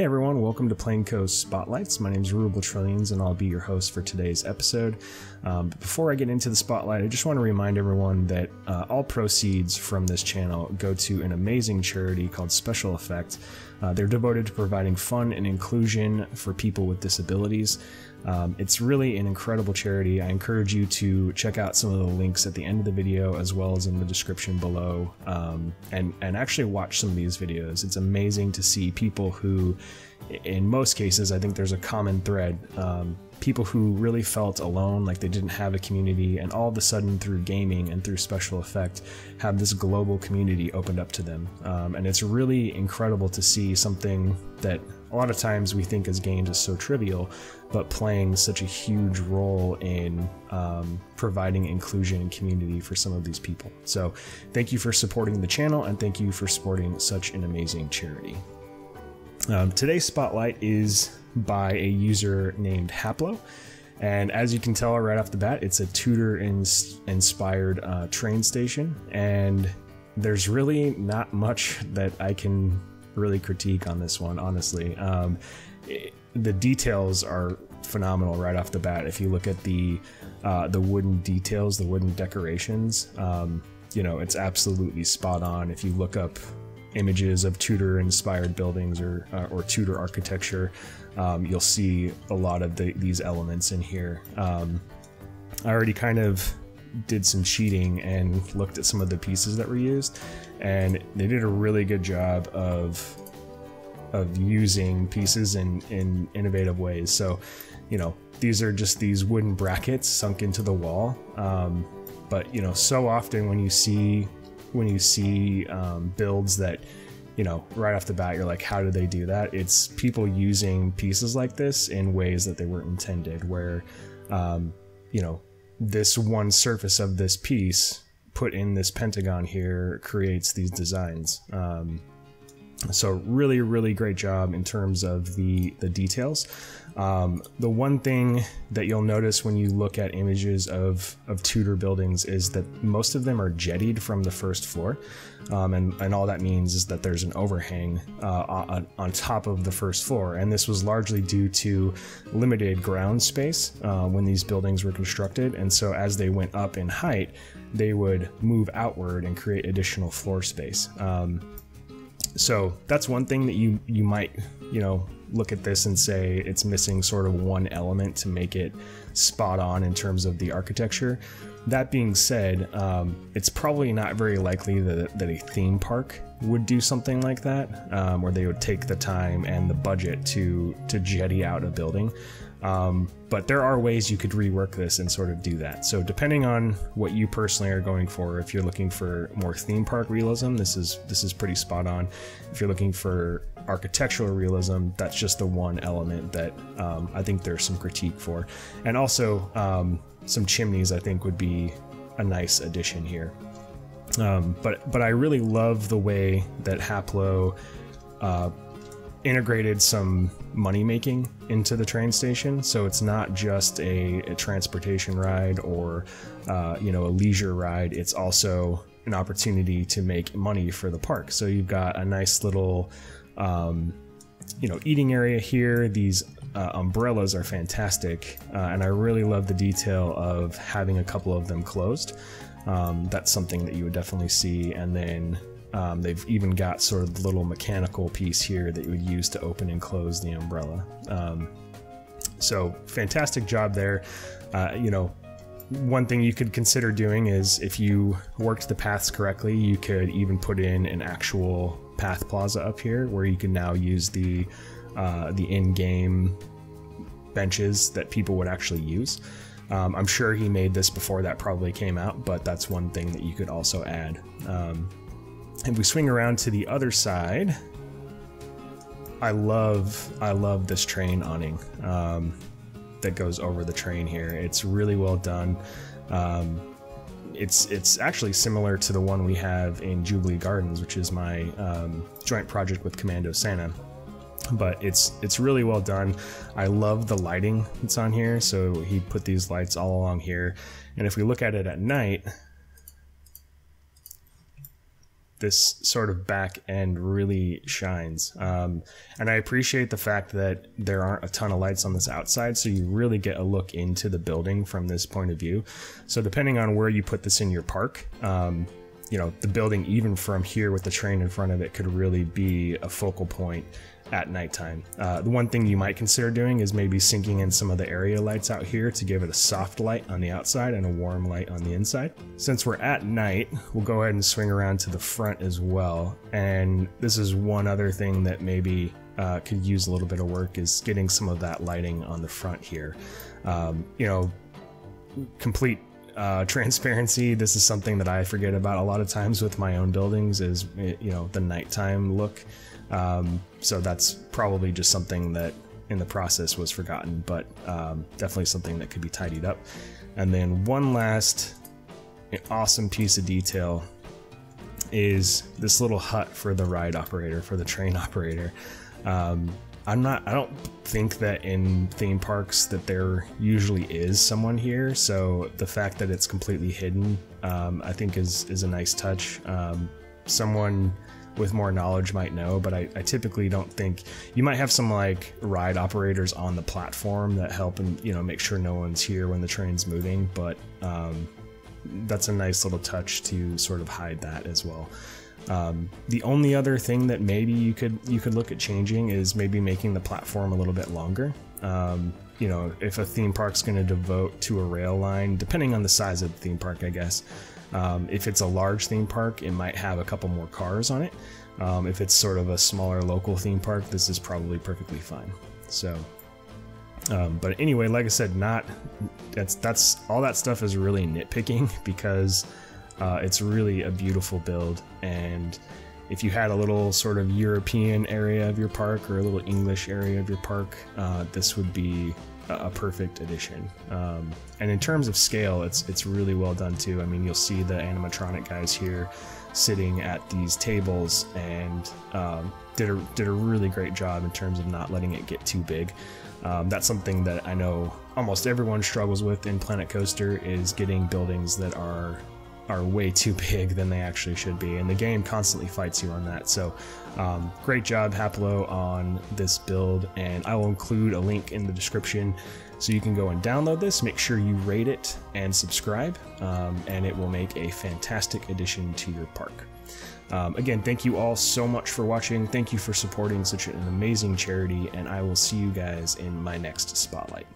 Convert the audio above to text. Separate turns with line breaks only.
Hey everyone, welcome to PlanCo Spotlights. My name is RubleTrillions and I'll be your host for today's episode. But before I get into the spotlight, I just want to remind everyone that all proceeds from this channel go to an amazing charity called Special Effect. They're devoted to providing fun and inclusion for people with disabilities. It's really an incredible charity. I encourage you to check out some of the links at the end of the video as well as in the description below, and actually watch some of these videos. It's amazing to see people who, in most cases, I think there's a common thread, people who really felt alone, like they didn't have a community, and all of a sudden through gaming and through Special Effect have this global community opened up to them. And it's really incredible to see something that a lot of times we think as games is so trivial, but playing such a huge role in providing inclusion and community for some of these people. So thank you for supporting the channel and thank you for supporting such an amazing charity. Today's spotlight is by a user named Haplo, and as you can tell right off the bat, it's a Tudor inspired train station, and there's really not much that I can really critique on this one, honestly. The details are phenomenal right off the bat. If you look at the wooden details, the wooden decorations, you know, it's absolutely spot on. If you look up images of Tudor inspired buildings or Tudor architecture, you'll see a lot of these elements in here. I already kind of did some cheating and looked at some of the pieces that were used, and they did a really good job of using pieces in innovative ways. So, you know, these are just these wooden brackets sunk into the wall, but you know, so often when you see builds that, you know, right off the bat you're like, how did they do that? It's people using pieces like this in ways that they weren't intended, where you know, this one surface of this piece put in this pentagon here creates these designs. So really great job in terms of the details. The one thing that you'll notice when you look at images of Tudor buildings is that most of them are jettied from the first floor, and all that means is that there's an overhang on top of the first floor, and this was largely due to limited ground space when these buildings were constructed, and so as they went up in height they would move outward and create additional floor space. So that's one thing that you might, you know, look at this and say it's missing sort of one element to make it spot on in terms of the architecture. That being said, it's probably not very likely that a theme park would do something like that, where they would take the time and the budget to jetty out a building. But there are ways you could rework this and sort of do that. So depending on what you personally are going for, if you're looking for more theme park realism, this is pretty spot on. If you're looking for architectural realism, that's just the one element that I think there's some critique for. And also some chimneys I think would be a nice addition here. But I really love the way that Haplo integrated some money making into the train station, so it's not just a transportation ride or you know, a leisure ride. It's also an opportunity to make money for the park. So you've got a nice little you know, eating area here. These umbrellas are fantastic, and I really love the detail of having a couple of them closed. That's something that you would definitely see. And then they've even got sort of the little mechanical piece here that you would use to open and close the umbrella. So fantastic job there. You know, one thing you could consider doing is, if you worked the paths correctly, you could even put in an actual path plaza up here where you can now use the in-game benches that people would actually use. I'm sure he made this before that probably came out, but that's one thing that you could also add. If we swing around to the other side, I love this train awning that goes over the train here. It's really well done. It's actually similar to the one we have in Jubilee Gardens, which is my joint project with Commando Santa. But it's really well done. I love the lighting that's on here. So he put these lights all along here, and if we look at it at night, this sort of back end really shines. And I appreciate the fact that there aren't a ton of lights on this outside, so you really get a look into the building from this point of view. So depending on where you put this in your park, you know, the building, even from here with the train in front of it, could really be a focal point at nighttime. The one thing you might consider doing is maybe sinking in some of the area lights out here to give it a soft light on the outside and a warm light on the inside. Since we're at night, we'll go ahead and swing around to the front as well. And this is one other thing that maybe could use a little bit of work, is getting some of that lighting on the front here. You know, complete transparency, this is something that I forget about a lot of times with my own buildings, is, you know, the nighttime look. So that's probably just something that in the process was forgotten, but definitely something that could be tidied up. And then one last awesome piece of detail is this little hut for the ride operator, for the train operator. I don't think that in theme parks that there usually is someone here, so the fact that it's completely hidden, I think is a nice touch. Someone with more knowledge might know, but I typically don't think. You might have some like ride operators on the platform that help and, you know, make sure no one's here when the train's moving, but that's a nice little touch to sort of hide that as well. The only other thing that maybe you could look at changing is maybe making the platform a little bit longer. You know, if a theme park's going to devote to a rail line, depending on the size of the theme park, I guess. If it's a large theme park, it might have a couple more cars on it. If it's sort of a smaller local theme park, this is probably perfectly fine. So, but anyway, like I said, that's all that stuff is really nitpicking, because it's really a beautiful build. And if you had a little sort of European area of your park or a little English area of your park, this would be a perfect addition. And in terms of scale, it's really well done too. I mean, you'll see the animatronic guys here sitting at these tables, and did a really great job in terms of not letting it get too big. That's something that I know almost everyone struggles with in Planet Coaster, is getting buildings that are way too big than they actually should be, and the game constantly fights you on that. So great job, Haplo, on this build, and I will include a link in the description so you can go and download this. Make sure you rate it and subscribe, and it will make a fantastic addition to your park. Again, thank you all so much for watching. Thank you for supporting such an amazing charity, and I will see you guys in my next Spotlight.